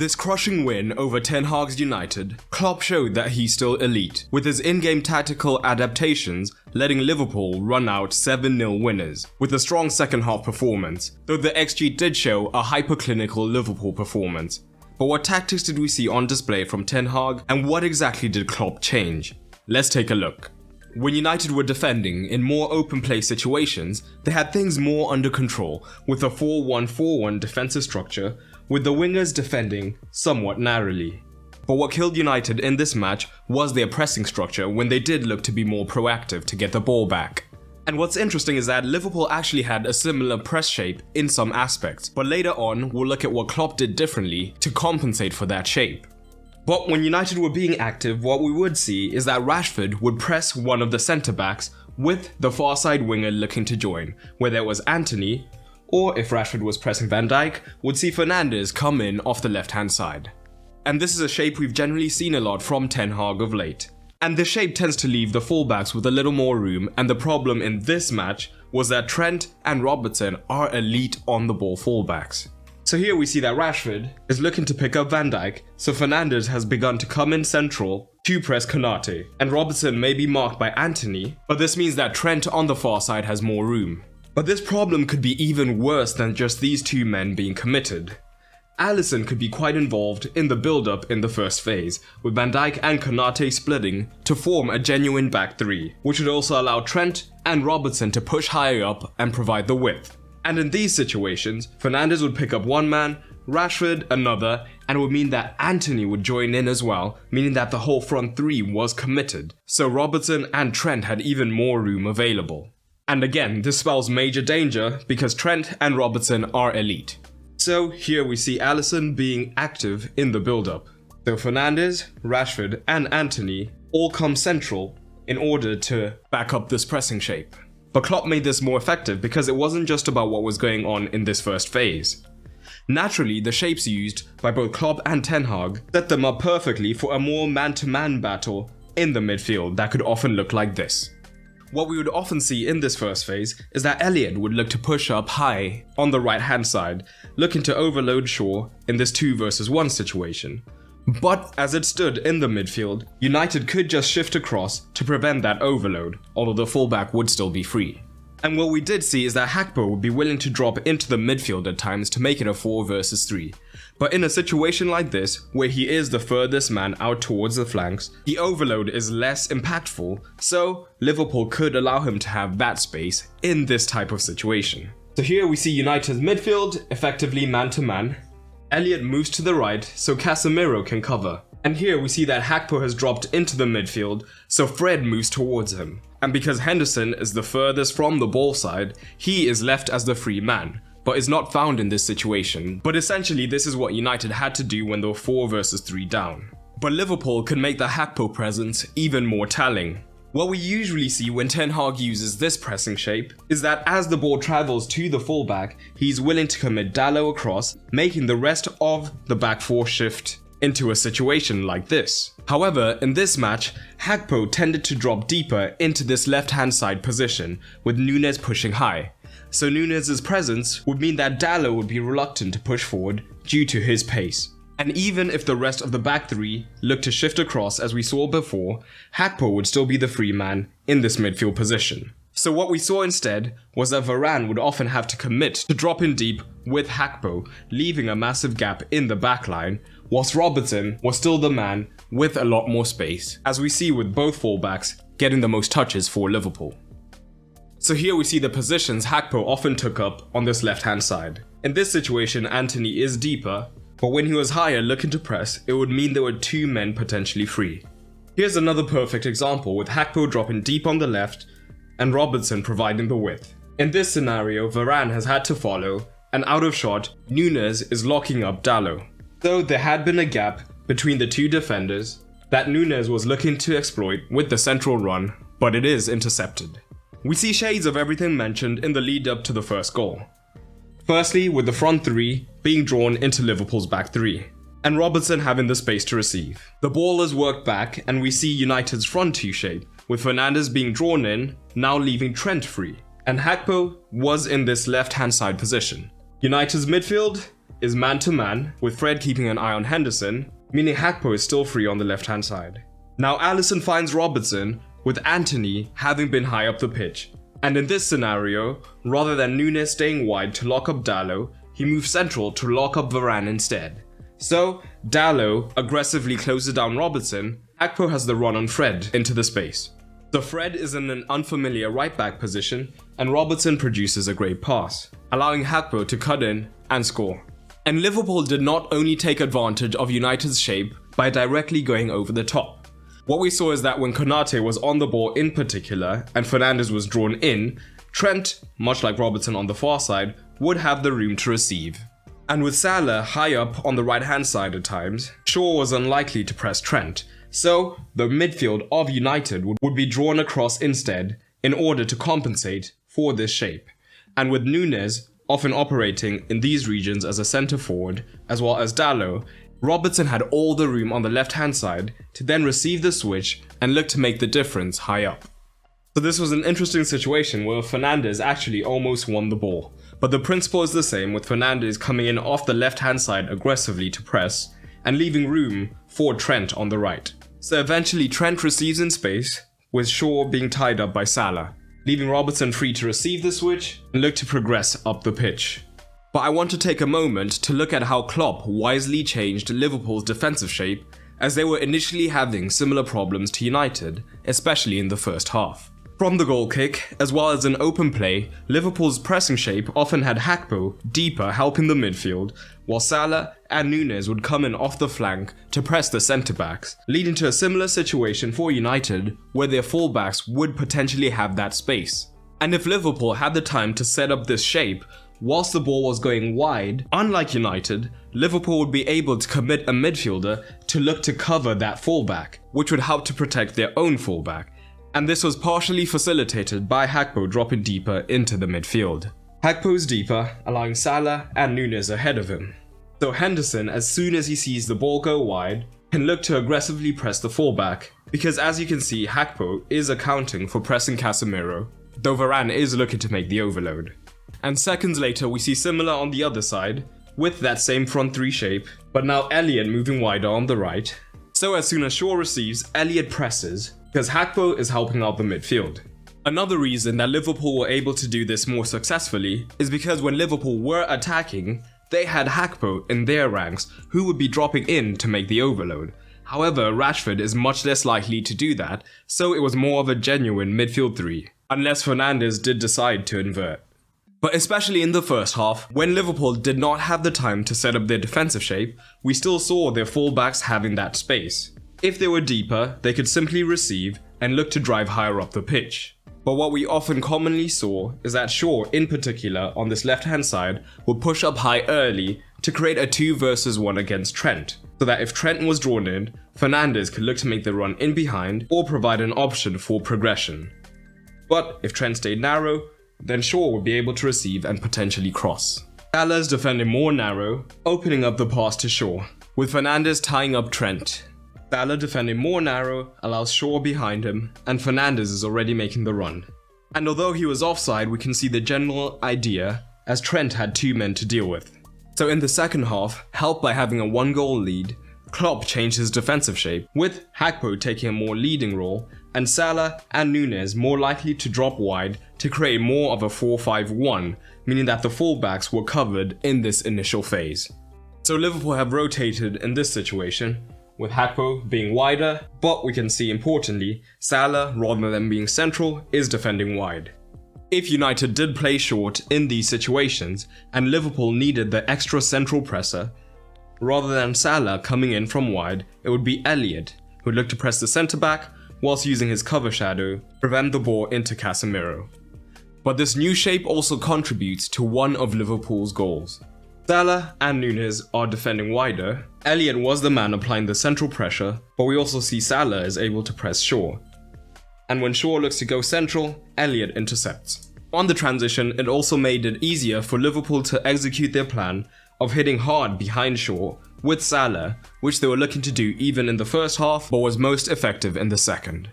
This crushing win over Ten Hag's United, Klopp showed that he's still elite, with his in-game tactical adaptations letting Liverpool run out 7-0 winners, with a strong second half performance, though the XG did show a hyperclinical Liverpool performance. But what tactics did we see on display from Ten Hag, and what exactly did Klopp change? Let's take a look. When United were defending in more open play situations, they had things more under control, with a 4-1-4-1 defensive structure, with the wingers defending somewhat narrowly. But what killed United in this match was their pressing structure when they did look to be more proactive to get the ball back. And what's interesting is that Liverpool actually had a similar press shape in some aspects, but later on we'll look at what Klopp did differently to compensate for that shape. But when United were being active, what we would see is that Rashford would press one of the centre backs with the far side winger looking to join, where there was Antony, or if Rashford was pressing Van Dijk, would see Fernandes come in off the left hand side. And this is a shape we've generally seen a lot from Ten Hag of late. And this shape tends to leave the fullbacks with a little more room, and the problem in this match was that Trent and Robertson are elite on the ball fullbacks. So here we see that Rashford is looking to pick up Van Dijk, so Fernandes has begun to come in central to press Konate, and Robertson may be marked by Antony, but this means that Trent on the far side has more room. But this problem could be even worse than just these two men being committed. Alisson could be quite involved in the build-up in the first phase, with Van Dijk and Konate splitting to form a genuine back three, which would also allow Trent and Robertson to push higher up and provide the width. And in these situations, Fernandes would pick up one man, Rashford another, and it would mean that Antony would join in as well, meaning that the whole front three was committed, so Robertson and Trent had even more room available. And again, this spells major danger because Trent and Robertson are elite. So here we see Alisson being active in the build-up. So Fernandes, Rashford and Antony all come central in order to back up this pressing shape. But Klopp made this more effective because it wasn't just about what was going on in this first phase. Naturally, the shapes used by both Klopp and Ten Hag set them up perfectly for a more man-to-man battle in the midfield that could often look like this. What we would often see in this first phase is that Elliott would look to push up high on the right hand side, looking to overload Shaw in this 2 versus 1 situation. But as it stood in the midfield, United could just shift across to prevent that overload, although the fullback would still be free. And what we did see is that Hakpo would be willing to drop into the midfield at times to make it a 4 versus 3. But in a situation like this, where he is the furthest man out towards the flanks, the overload is less impactful, so Liverpool could allow him to have that space in this type of situation. So here we see United's midfield effectively man-to-man. Elliott moves to the right so Casemiro can cover. And here we see that Hakpo has dropped into the midfield, so Fred moves towards him. And because Henderson is the furthest from the ball side, he is left as the free man, but is not found in this situation. But essentially this is what United had to do when they were 4 versus 3 down. But Liverpool could make the Hakpo presence even more telling. What we usually see when Ten Hag uses this pressing shape is that as the ball travels to the fullback, he's willing to commit Dalot across, making the rest of the back 4 shift into a situation like this. However, in this match, Hakpo tended to drop deeper into this left-hand side position, with Núñez pushing high. So Núñez's presence would mean that Dalot would be reluctant to push forward due to his pace. And even if the rest of the back 3 looked to shift across as we saw before, Hakpo would still be the free man in this midfield position. So what we saw instead was that Varane would often have to commit to drop in deep with Hakpo, leaving a massive gap in the backline, whilst Robertson was still the man with a lot more space, as we see with both fullbacks getting the most touches for Liverpool. So here we see the positions Hakpo often took up on this left-hand side. In this situation, Antony is deeper, but when he was higher looking to press, it would mean there were 2 men potentially free. Here's another perfect example with Hakpo dropping deep on the left and Robertson providing the width. In this scenario, Varane has had to follow, and out of shot, Núñez is locking up Dalot. Though there had been a gap between the 2 defenders that Núñez was looking to exploit with the central run, but it is intercepted. We see shades of everything mentioned in the lead up to the first goal. Firstly, with the front 3 being drawn into Liverpool's back 3, and Robertson having the space to receive. The ball is worked back and we see United's front 2 shape, with Fernandes being drawn in, now leaving Trent free. And Hakpo was in this left-hand side position. United's midfield is man-to-man, with Fred keeping an eye on Henderson, meaning Gakpo is still free on the left-hand side. Now Alisson finds Robertson, with Antony having been high up the pitch. And in this scenario, rather than Núñez staying wide to lock up Dalot, he moves central to lock up Varane instead. So, Dalot aggressively closes down Robertson, Gakpo has the run on Fred into the space. So Fred is in an unfamiliar right-back position, and Robertson produces a great pass, allowing Gakpo to cut in and score. And Liverpool did not only take advantage of United's shape by directly going over the top. What we saw is that when Konate was on the ball in particular, and Fernandes was drawn in, Trent, much like Robertson on the far side, would have the room to receive. And with Salah high up on the right-hand side at times, Shaw was unlikely to press Trent, so the midfield of United would be drawn across instead in order to compensate for this shape. And with Núñez often operating in these regions as a centre forward, as well as Dalot, Robertson had all the room on the left-hand side to then receive the switch and look to make the difference high up. So this was an interesting situation where Fernandes actually almost won the ball, but the principle is the same, with Fernandes coming in off the left-hand side aggressively to press and leaving room for Trent on the right. So eventually Trent receives in space, with Shaw being tied up by Salah, leaving Robertson free to receive the switch and look to progress up the pitch. But I want to take a moment to look at how Klopp wisely changed Liverpool's defensive shape, as they were initially having similar problems to United, especially in the first half. From the goal kick, as well as in open play, Liverpool's pressing shape often had Gakpo deeper helping the midfield, while Salah and Núñez would come in off the flank to press the centre-backs, leading to a similar situation for United where their full-backs would potentially have that space. And if Liverpool had the time to set up this shape, whilst the ball was going wide, unlike United, Liverpool would be able to commit a midfielder to look to cover that full-back, which would help to protect their own full-back. And this was partially facilitated by Gakpo dropping deeper into the midfield. Gakpo's deeper, allowing Salah and Núñez ahead of him. So Henderson, as soon as he sees the ball go wide, can look to aggressively press the fullback, because as you can see, Gakpo is accounting for pressing Casemiro, though Varane is looking to make the overload. And seconds later we see similar on the other side, with that same front three shape, but now Elliott moving wider on the right. So as soon as Shaw receives, Elliott presses, because Gakpo is helping out the midfield. Another reason that Liverpool were able to do this more successfully is because when Liverpool were attacking, they had Gakpo in their ranks who would be dropping in to make the overload. However, Rashford is much less likely to do that, so it was more of a genuine midfield three, unless Fernandes did decide to invert. But especially in the first half, when Liverpool did not have the time to set up their defensive shape, we still saw their fullbacks having that space. If they were deeper, they could simply receive and look to drive higher up the pitch. But what we often commonly saw is that Shaw, in particular on this left-hand side, would push up high early to create a 2 versus 1 against Trent, so that if Trent was drawn in, Fernandes could look to make the run in behind or provide an option for progression. But if Trent stayed narrow, then Shaw would be able to receive and potentially cross. Salah's defending more narrow, opening up the pass to Shaw, with Fernandes tying up Trent. Salah defending more narrow allows Shaw behind him, and Fernandes is already making the run. And although he was offside, we can see the general idea, as Trent had 2 men to deal with. So in the second half, helped by having a 1-goal lead, Klopp changed his defensive shape, with Gakpo taking a more leading role, and Salah and Núñez more likely to drop wide to create more of a 4-5-1, meaning that the fullbacks were covered in this initial phase. So Liverpool have rotated in this situation, with Gakpo being wider, but we can see importantly, Salah, rather than being central, is defending wide. If United did play short in these situations, and Liverpool needed the extra central presser, rather than Salah coming in from wide, it would be Elliott, who would look to press the centre-back, whilst using his cover shadow to prevent the ball into Casemiro. But this new shape also contributes to one of Liverpool's goals. Salah and Núñez are defending wider, Elliott was the man applying the central pressure, but we also see Salah is able to press Shaw. And when Shaw looks to go central, Elliott intercepts. On the transition, it also made it easier for Liverpool to execute their plan of hitting hard behind Shaw with Salah, which they were looking to do even in the first half, but was most effective in the second.